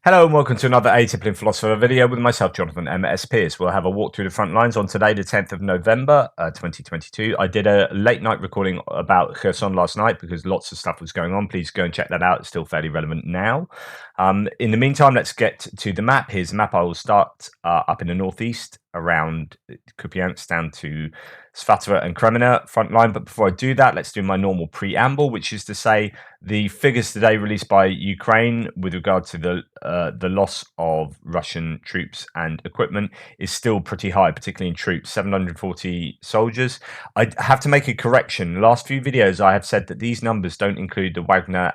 Hello and welcome to another Atypical Philosopher video with myself, Jonathan M.S. Pierce. We'll have a walk through the front lines on today, the 10th of November, 2022. I did a late night recording about Kherson last night because lots of stuff was going on. Please go and check that out. It's still fairly relevant now. In the meantime, let's get to the map. Here's the map. I will start up in the northeast around Kupiansk down to Svatove-Kreminna front line. But before I do that, let's do my normal preamble, which is to say the figures today released by Ukraine with regard to the loss of Russian troops and equipment is still pretty high, particularly in troops, 740 soldiers. I have to make a correction. Last few videos, I have said that these numbers don't include the Wagner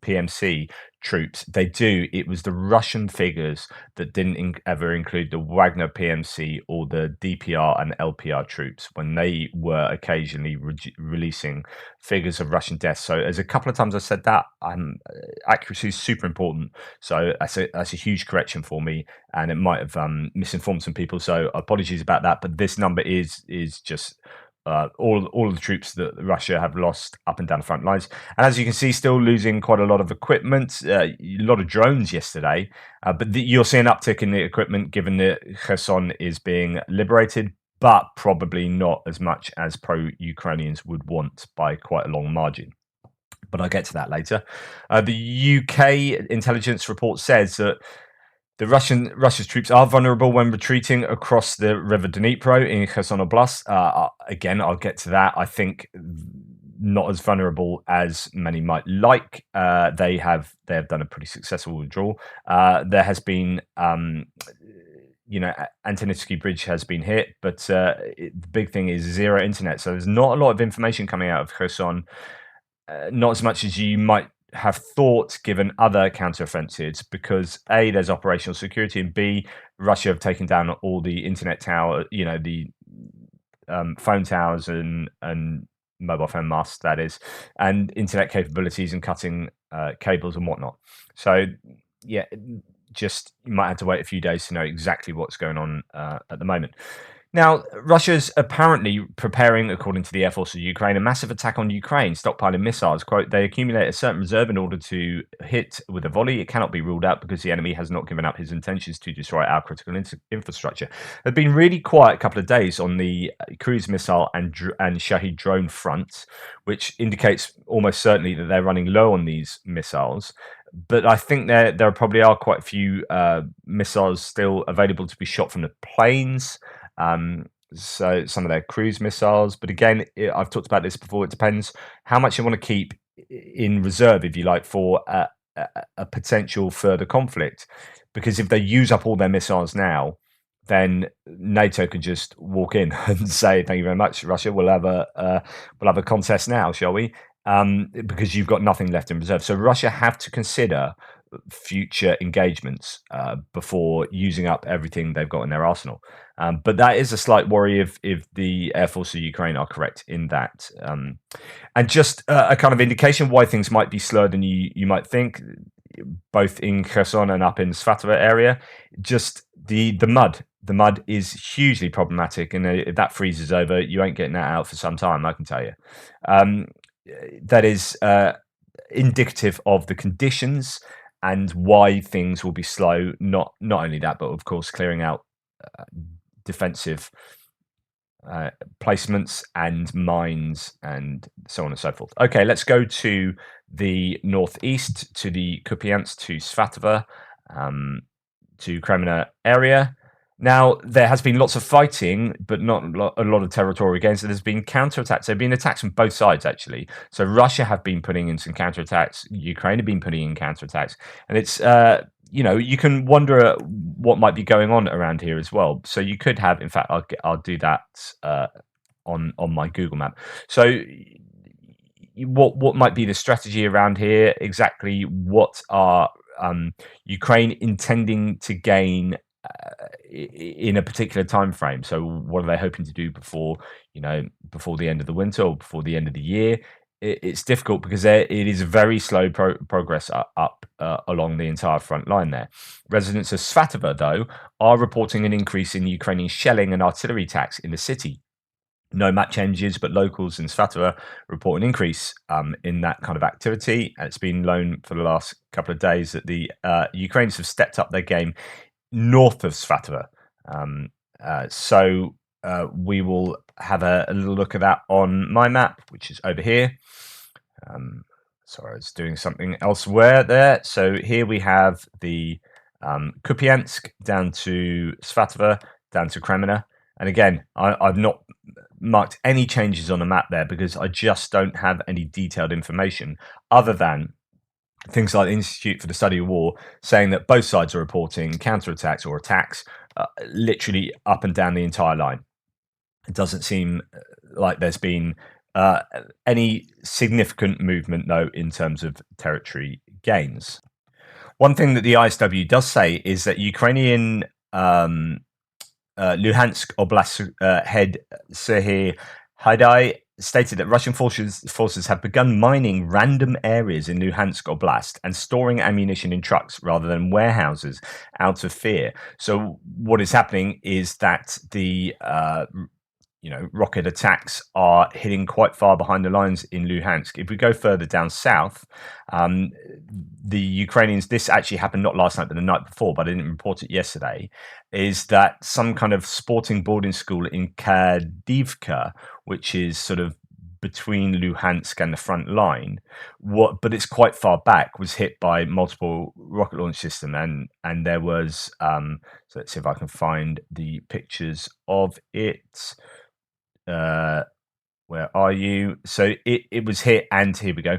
PMC troops. They do. It was the Russian figures that didn't ever include the Wagner PMC or the DPR and LPR troops when they were occasionally releasing figures of Russian deaths. So as a couple of times I said that, accuracy is super important. So that's a huge correction for me, and it might have misinformed some people. So apologies about that. But this number is just all of the troops that Russia have lost up and down the front lines. And as you can see, still losing quite a lot of equipment, a lot of drones yesterday. But you'll see an uptick in the equipment given that Kherson is being liberated, but probably not as much as pro-Ukrainians would want by quite a long margin. But I'll get to that later. The UK intelligence report says that Russia's troops are vulnerable when retreating across the River Dnipro in Kherson Oblast. Again, I'll get to that. I think not as vulnerable as many might like. They have done a pretty successful withdrawal. There has been, Antonivsky Bridge has been hit, but the big thing is zero internet. So there's not a lot of information coming out of Kherson. Not as much as you might have thought given other counteroffensives, because A, there's operational security, and B, Russia have taken down all the internet tower, the phone towers and mobile phone masts, that is, and internet capabilities and cutting cables and whatnot. So yeah, just you might have to wait a few days to know exactly what's going on at the moment. Now, Russia's apparently preparing, according to the Air Force of Ukraine, a massive attack on Ukraine, stockpiling missiles. Quote, they accumulate a certain reserve in order to hit with a volley. It cannot be ruled out because the enemy has not given up his intentions to destroy our critical infrastructure. They've been really quiet a couple of days on the cruise missile and Shahid drone front, which indicates almost certainly that they're running low on these missiles. But I think there probably are quite a few missiles still available to be shot from the planes. So some of their cruise missiles, but again, I've talked about this before. It depends how much you want to keep in reserve, if you like, for a potential further conflict. Because if they use up all their missiles now, then NATO can just walk in and say, "Thank you very much, Russia. We'll have a contest now, shall we?" Because you've got nothing left in reserve. So Russia have to consider future engagements before using up everything they've got in their arsenal. But that is a slight worry if the Air Force of Ukraine are correct in that. And just a kind of indication why things might be slower than you might think, both in Kherson and up in Svatove area. Just the mud. The mud is hugely problematic, and if that freezes over, you ain't getting that out for some time, I can tell you. That is indicative of the conditions and why things will be slow. Not only that, but of course clearing out defensive placements and mines and so on and so forth. Okay, let's go to the northeast, to the Kupiansk, to Svatove, to Kreminna area. Now, there has been lots of fighting, but not a lot of territorial gains. So there's been counterattacks. There have been attacks from both sides, actually. So Russia have been putting in some counterattacks. Ukraine have been putting in counterattacks. And it's, you can wonder what might be going on around here as well. So you could have, in fact, I'll do that on my Google map. So what might be the strategy around here? Exactly what are Ukraine intending to gain in a particular time frame? So what are they hoping to do before the end of the winter or before the end of the year? It's difficult because it is very slow progress up along the entire front line there. Residents of Svatove, though, are reporting an increase in Ukrainian shelling and artillery attacks in the city. No map changes, but locals in Svatove report an increase in that kind of activity. And it's been known for the last couple of days that the Ukrainians have stepped up their game north of Svatove. So we will have a little look at that on my map, which is over here. Sorry, I was doing something elsewhere there. So here we have the Kupiansk down to Svatove, down to Kreminna. And again, I've not marked any changes on the map there because I just don't have any detailed information other than things like the Institute for the Study of War saying that both sides are reporting counterattacks or attacks literally up and down the entire line. It doesn't seem like there's been any significant movement, though, in terms of territory gains. One thing that the ISW does say is that Ukrainian Luhansk Oblast head Serhiy Haidai stated that Russian forces have begun mining random areas in Luhansk Oblast and storing ammunition in trucks rather than warehouses out of fear. So what is happening is that the rocket attacks are hitting quite far behind the lines in Luhansk. If we go further down south, the Ukrainians, this actually happened not last night, but the night before, but I didn't report it yesterday, is that some kind of sporting boarding school in Kadiivka, which is sort of between Luhansk and the front line, but it's quite far back, was hit by multiple rocket launch system, and there was so let's see if I can find the pictures of it. Where are you? So it was hit, and here we go.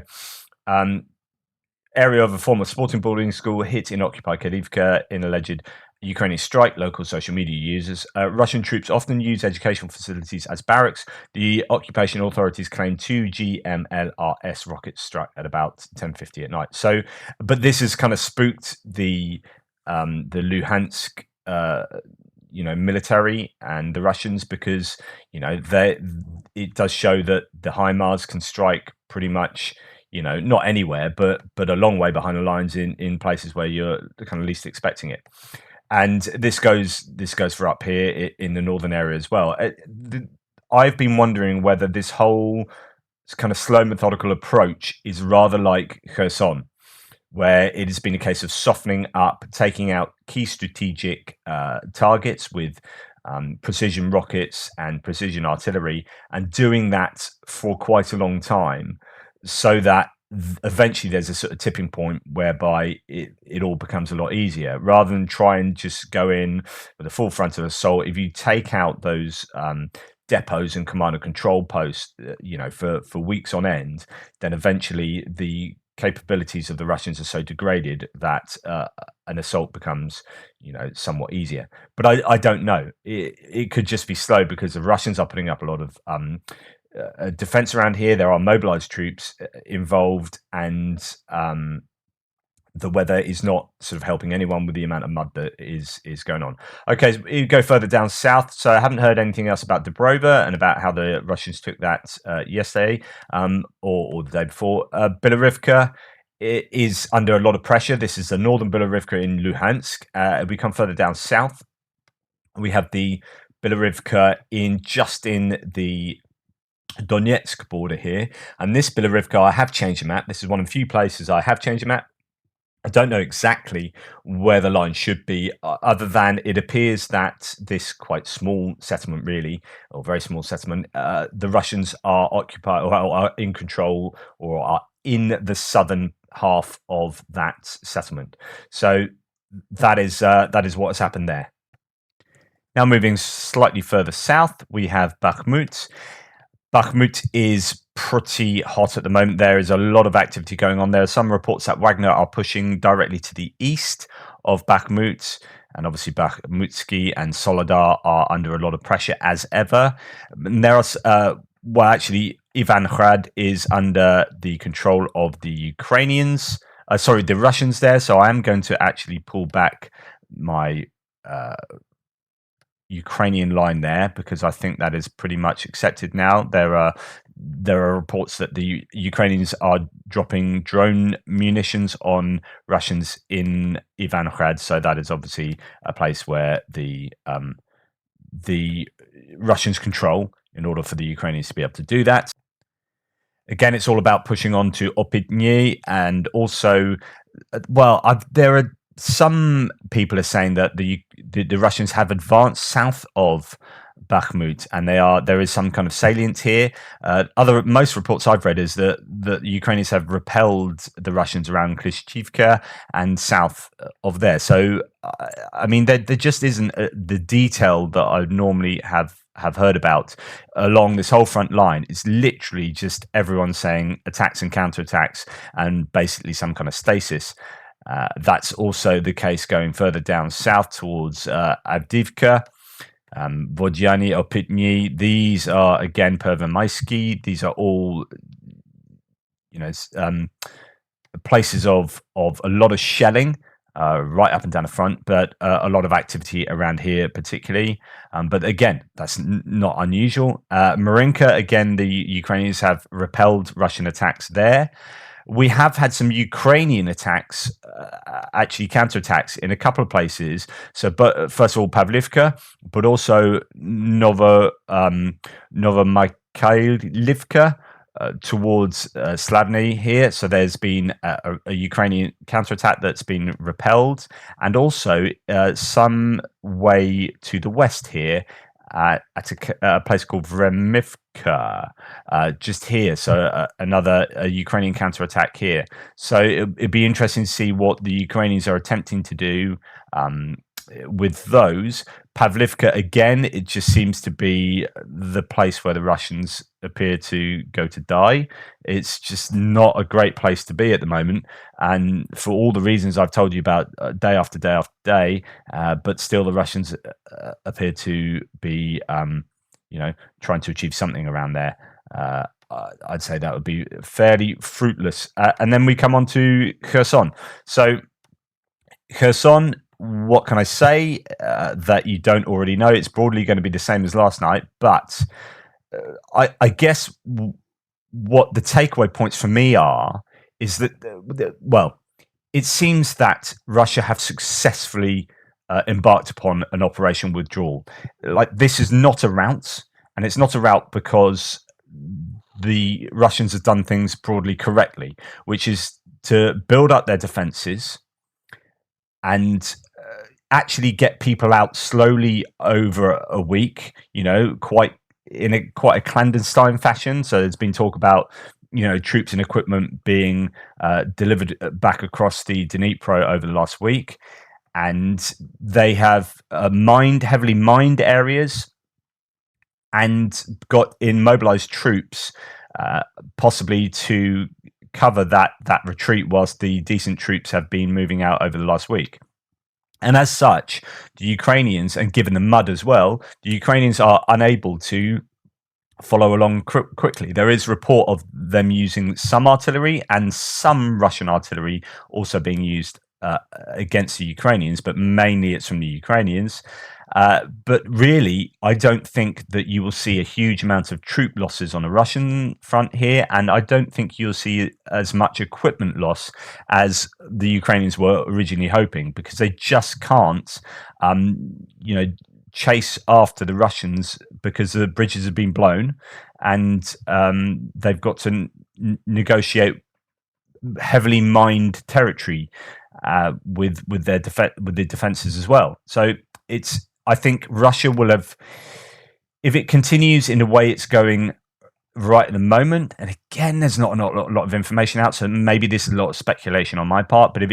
Area of a former sporting boarding school hit in occupied Kadiivka in alleged Ukrainian strike, local social media users. Russian troops often use educational facilities as barracks. The occupation authorities claim 2 GMLRS rockets struck at about 10:50 at night. So, but this has kind of spooked the Luhansk military and the Russians, because it does show that the HIMARS can strike pretty much not anywhere, but a long way behind the lines in places where you're kind of least expecting it. And this goes for up here in the northern area as well. I've been wondering whether this whole kind of slow methodical approach is rather like Kherson, where it has been a case of softening up, taking out key strategic targets with precision rockets and precision artillery, and doing that for quite a long time, so that eventually there's a sort of tipping point whereby it all becomes a lot easier, rather than try and just go in with a full frontal assault. If you take out those depots and command and control posts, for weeks on end, then eventually the capabilities of the Russians are so degraded that an assault becomes, somewhat easier. But I don't know. It could just be slow because the Russians are putting up a lot of defense around here. There are mobilized troops involved, and the weather is not sort of helping anyone with the amount of mud that is going on. Okay, so you go further down south. So I haven't heard anything else about Dubrova and about how the Russians took that yesterday or the day before. Bilohorivka is under a lot of pressure. This is the northern Bilohorivka in Luhansk. We come further down south. We have the Bilohorivka just in the Donetsk border here. And this Bilohorivka, I have changed the map. This is one of the few places I have changed the map. I don't know exactly where the line should be, other than it appears that this quite small settlement, really, or very small settlement, the Russians are occupied or are in control or are in the southern half of that settlement. So that is what has happened there. Now moving slightly further south, we have Bakhmut. Bakhmut is pretty hot at the moment. There is a lot of activity going on. There are some reports that Wagner are pushing directly to the east of Bakhmut, and obviously Bakhmutsky and Soledar are under a lot of pressure as ever. And there are, actually, Ivangrad is under the control of the Ukrainians. The Russians there. So I am going to actually pull back my Ukrainian line there, because I think that is pretty much accepted now. There are reports that the Ukrainians are dropping drone munitions on Russians in Ivangrad, so that is obviously a place where the Russians control. in order for the Ukrainians to be able to do that. Again, it's all about pushing on to Opitny, and also, there are some people are saying that the Russians have advanced south of Bakhmut, and there is some kind of salient here. Most reports I've read is that the Ukrainians have repelled the Russians around Kadiivka and south of there. So, I mean, there just isn't the detail that I normally have heard about along this whole front line. It's literally just everyone saying attacks and counterattacks, and basically some kind of stasis. That's also the case going further down south towards Avdivka, Vodyani, Opitny. These are again Pervomaisky. These are all, places of a lot of shelling. Right up and down the front, but a lot of activity around here particularly. But again, that's not unusual. Marinka, again, the Ukrainians have repelled Russian attacks there. We have had some Ukrainian attacks, actually counterattacks in a couple of places. So, but first of all, Pavlivka, but also Svatove-Kreminna, towards Slavny here. So there's been a Ukrainian counterattack that's been repelled, and also some way to the west here at a place called Vremivka, just here. So another Ukrainian counterattack here. So it'd be interesting to see what the Ukrainians are attempting to do with those. Pavlivka, again, it just seems to be the place where the Russians appear to go to die. It's just not a great place to be at the moment, and for all the reasons I've told you about day after day after day, but still the Russians appear to be trying to achieve something around there. I'd say that would be fairly fruitless. And then we come on to Kherson. So Kherson, what can I say that you don't already know? It's broadly going to be the same as last night, but I guess what the takeaway points for me are is that, it seems that Russia have successfully embarked upon an operation withdrawal. Like, this is not a rout, and it's not a rout because the Russians have done things broadly correctly, which is to build up their defenses and actually get people out slowly over a week, quite a clandestine fashion. So there's been talk about, troops and equipment being delivered back across the Dnipro over the last week. And they have heavily mined areas and got in mobilized troops, possibly to cover that retreat, whilst the decent troops have been moving out over the last week. And as such, the Ukrainians, and given the mud as well, the Ukrainians are unable to follow along quickly. There is report of them using some artillery and some Russian artillery also being used against the Ukrainians, but mainly it's from the Ukrainians. But really, I don't think that you will see a huge amount of troop losses on the Russian front here, and I don't think you'll see as much equipment loss as the Ukrainians were originally hoping, because they just can't, chase after the Russians because the bridges have been blown, and they've got to negotiate heavily mined territory with the defenses as well. So I think Russia will have, if it continues in the way it's going right at the moment, and again, there's not a lot of information out, so maybe this is a lot of speculation on my part, but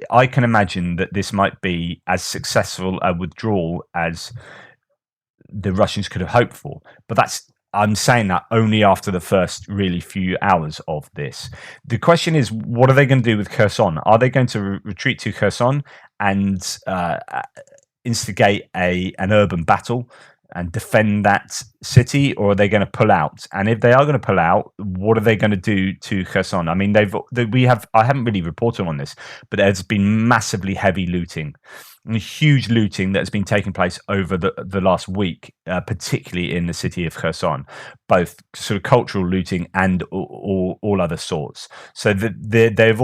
I can imagine that this might be as successful a withdrawal as the Russians could have hoped for. But I'm saying that only after the first really few hours of this. The question is, what are they going to do with Kherson? Are they going to retreat to Kherson and instigate an urban battle and defend that city, or are they going to pull out? And if they are going to pull out, what are they going to do to Kherson? I mean, I haven't really reported on this, but there's been massively heavy looting. and huge looting that has been taking place over the last week, particularly in the city of Kherson, both sort of cultural looting and all other sorts. So they've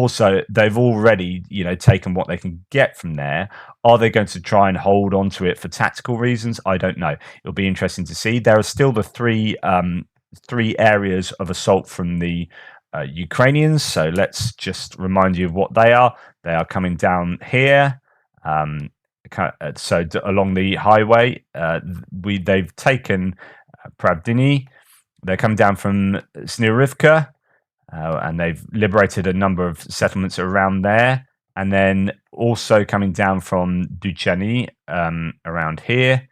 already taken what they can get from there. Are they going to try and hold on to it for tactical reasons? I don't know. It'll be interesting to see. There are still the three areas of assault from the Ukrainians. So let's just remind you of what they are. They are coming down here. Along the highway, they've taken Pravdini. They're coming down from Snirivka, and they've liberated a number of settlements around there. And then also coming down from Ducheny around here,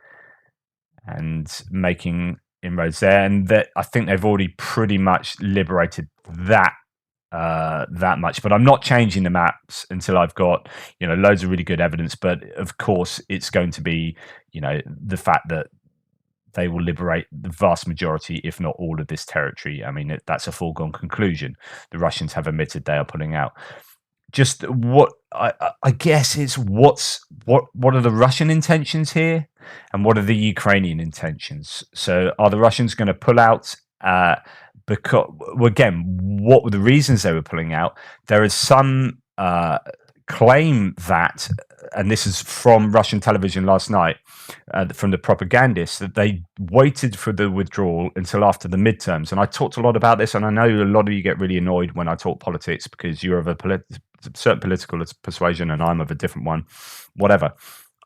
and making inroads there. And I think they've already pretty much liberated that much. But I'm not changing the maps until I've got loads of really good evidence. But of course, it's going to be the fact that they will liberate the vast majority, if not all, of this territory. I mean, that's a foregone conclusion. The Russians have admitted they are pulling out. Just what I guess is what are the Russian intentions here, and what are the Ukrainian intentions? So are the Russians going to pull out? Because again, what were the reasons they were pulling out? There is some claim that, and this is from Russian television last night, from the propagandists, that they waited for the withdrawal until after the midterms. And I talked a lot about this, and I know a lot of you get really annoyed when I talk politics because you're of a certain political persuasion and I'm of a different one. Whatever.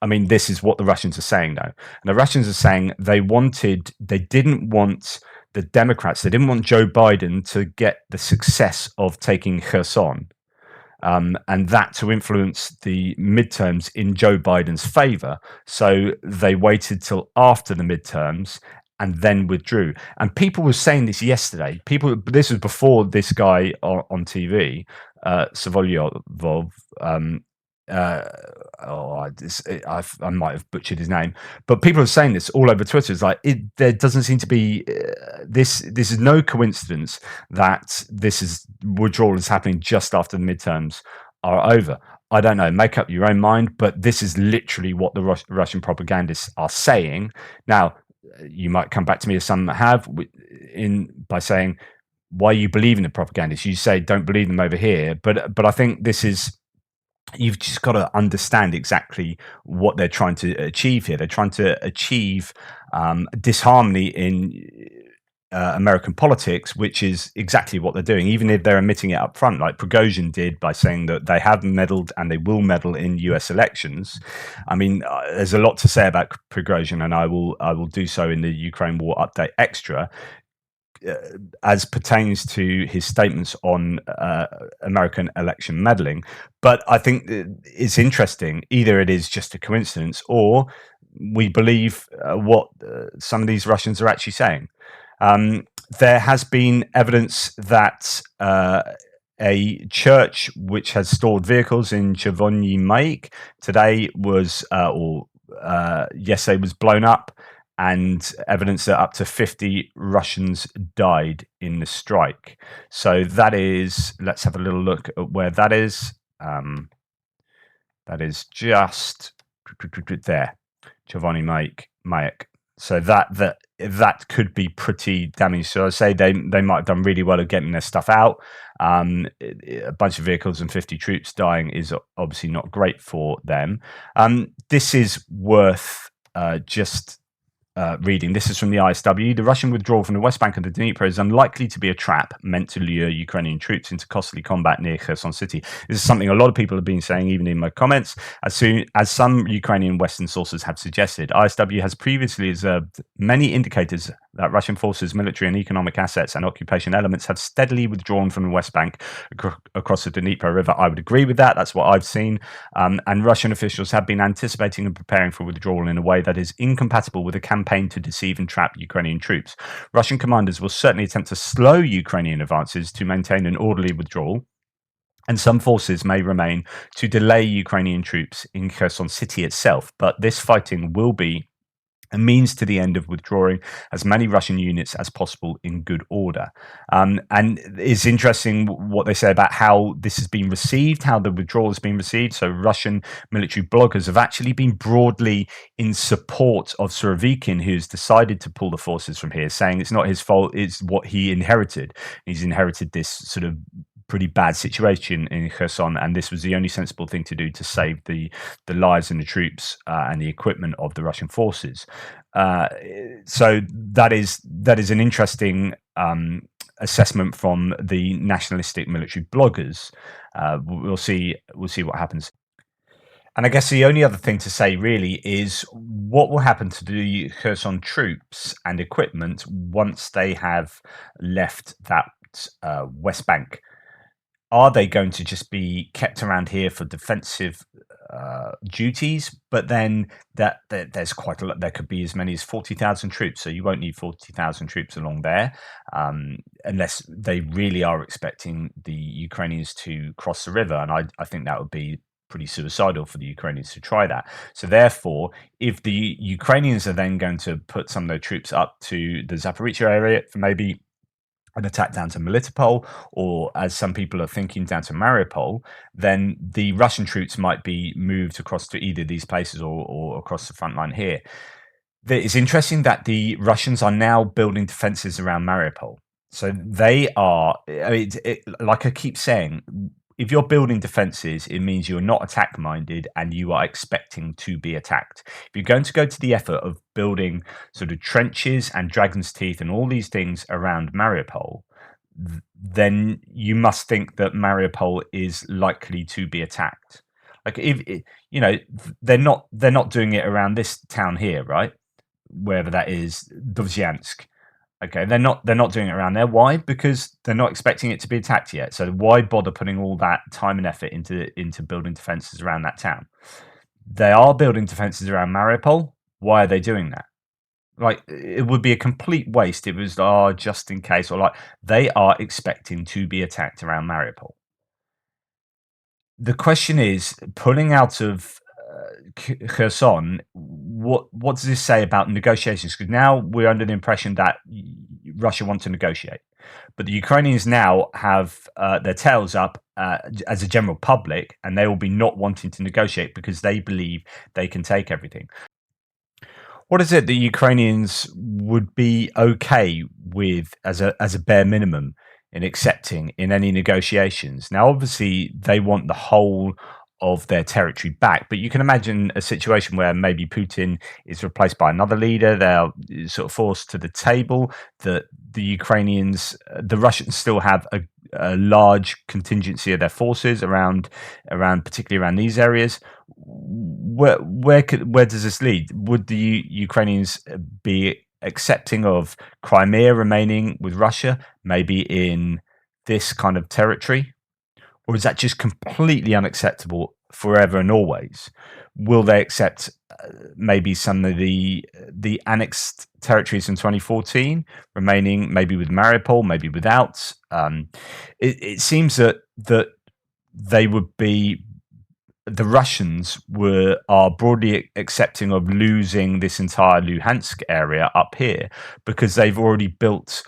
I mean, this is what the Russians are saying now. And the Russians are saying they didn't want the Democrats, they didn't want Joe Biden to get the success of taking Kherson, and that to influence the midterms in Joe Biden's favor. So they waited till after the midterms and then withdrew. And people were saying this yesterday. This was before this guy on TV, Savolyov. I might have butchered his name, but people are saying this all over Twitter. It's like there doesn't seem to be this. This is no coincidence that withdrawal is happening just after the midterms are over. I don't know. Make up your own mind, but this is literally what the Russian propagandists are saying. Now, you might come back to me, as some have, by saying, why you believe in the propagandists? You say don't believe them over here, but I think this is. You've just got to understand exactly what they're trying to achieve here. They're trying to achieve disharmony in American politics, which is exactly what they're doing, even if they're admitting it up front, like Prigozhin did by saying that they have meddled and they will meddle in US elections. I mean, there's a lot to say about Prigozhin, and I will do so in the Ukraine War Update Extra. As pertains to his statements on American election meddling. But I think it's interesting. Either it is just a coincidence or we believe what some of these Russians are actually saying. There has been evidence that a church which has stored vehicles in Chervony Maik today yesterday was blown up, and evidence that up to 50 Russians died in the strike. So that is, let's have a little look at where that is. That is just there, Chervony Maik. So that could be pretty damaging. So I say they might have done really well at getting their stuff out. A bunch of vehicles and 50 troops dying is obviously not great for them. This is worth just reading. This is from the ISW. The Russian withdrawal from the West Bank of the Dnieper is unlikely to be a trap meant to lure Ukrainian troops into costly combat near Kherson city. This is something a lot of people have been saying, even in my comments, as soon as some Ukrainian Western sources have suggested. ISW has previously observed many indicators that Russian forces, military and economic assets and occupation elements have steadily withdrawn from the West Bank across the Dnieper River. I would agree with that. That's what I've seen. And Russian officials have been anticipating and preparing for withdrawal in a way that is incompatible with a campaign to deceive and trap Ukrainian troops. Russian commanders will certainly attempt to slow Ukrainian advances to maintain an orderly withdrawal, and some forces may remain to delay Ukrainian troops in Kherson city itself. But this fighting will be a means to the end of withdrawing as many Russian units as possible in good order. And it's interesting what they say about how this has been received, how the withdrawal has been received. So Russian military bloggers have actually been broadly in support of Surovikin, who's decided to pull the forces from here, saying it's not his fault, it's what he inherited. He's inherited this sort of pretty bad situation in Kherson, and this was the only sensible thing to do to save the lives and the troops and the equipment of the Russian forces. So that is an interesting assessment from the nationalistic military bloggers. We'll see what happens. And I guess the only other thing to say really is what will happen to the Kherson troops and equipment once they have left that West Bank. Are they going to just be kept around here for defensive duties? But then there's quite a lot. There could be as many as 40,000 troops. So you won't need 40,000 troops along there unless they really are expecting the Ukrainians to cross the river. And I think that would be pretty suicidal for the Ukrainians to try that. So therefore, if the Ukrainians are then going to put some of their troops up to the Zaporizhzhia area for maybe an attack down to Melitopol, or as some people are thinking, down to Mariupol, then the Russian troops might be moved across to either these places or across the front line here. It's interesting that the Russians are now building defenses around Mariupol. So they are, like I keep saying, if you're building defenses, it means you're not attack minded and you are expecting to be attacked. If you're going to go to the effort of building sort of trenches and dragon's teeth and all these things around Mariupol, then you must think that Mariupol is likely to be attacked. Like if they're not doing it around this town here, right? Wherever that is, Dovzyansk. Okay, they're not doing it around there. Why? Because they're not expecting it to be attacked yet. So why bother putting all that time and effort into building defenses around that town? They are building defenses around Mariupol. Why are they doing that? Like it would be a complete waste. It was just in case, or like they are expecting to be attacked around Mariupol. The question is, pulling out of Kherson, what does this say about negotiations? Because now we're under the impression that Russia wants to negotiate, but the Ukrainians now have their tails up as a general public, and they will be not wanting to negotiate because they believe they can take everything. What is it that Ukrainians would be okay with as a bare minimum in accepting in any negotiations? Now, obviously, they want the whole of their territory back, but you can imagine a situation where maybe Putin is replaced by another leader. They're sort of forced to the table. That the Ukrainians, the Russians still have a large contingency of their forces particularly around these areas. Where does this lead? Would the Ukrainians be accepting of Crimea remaining with Russia, maybe in this kind of territory, or is that just completely unacceptable forever and always? Will they accept maybe some of the annexed territories in 2014 remaining, maybe with Mariupol, maybe without? It seems that they would be the Russians are broadly accepting of losing this entire Luhansk area up here because they've already built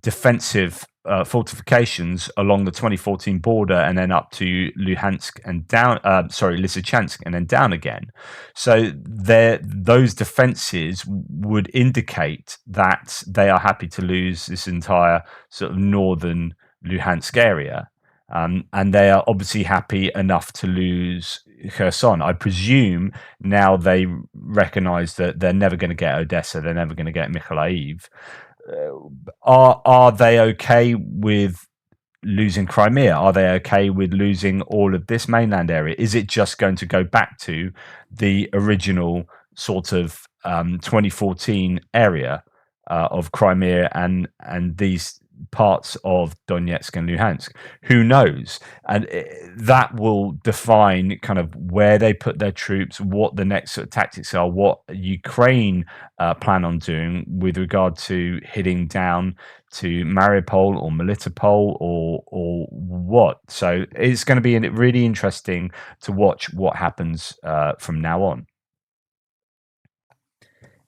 defensive fortifications along the 2014 border and then up to Luhansk and down, Lysychansk and then down again. So those defenses would indicate that they are happy to lose this entire sort of northern Luhansk area. And they are obviously happy enough to lose Kherson. I presume now they recognize that they're never going to get Odessa, they're never going to get Mykolaiv. Are they okay with losing Crimea? Are they okay with losing all of this mainland area? Is it just going to go back to the original sort of 2014 area of Crimea and these parts of Donetsk and Luhansk? Who knows? And that will define kind of where they put their troops, what the next sort of tactics are, what Ukraine plan on doing with regard to hitting down to Mariupol or Melitopol or what. So it's going to be really interesting to watch what happens from now on.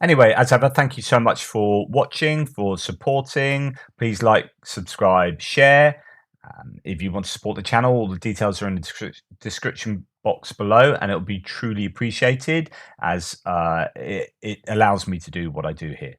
Anyway, as ever, thank you so much for watching, for supporting. Please like, subscribe, share. If you want to support the channel, all the details are in the description box below, and it'll be truly appreciated as it allows me to do what I do here.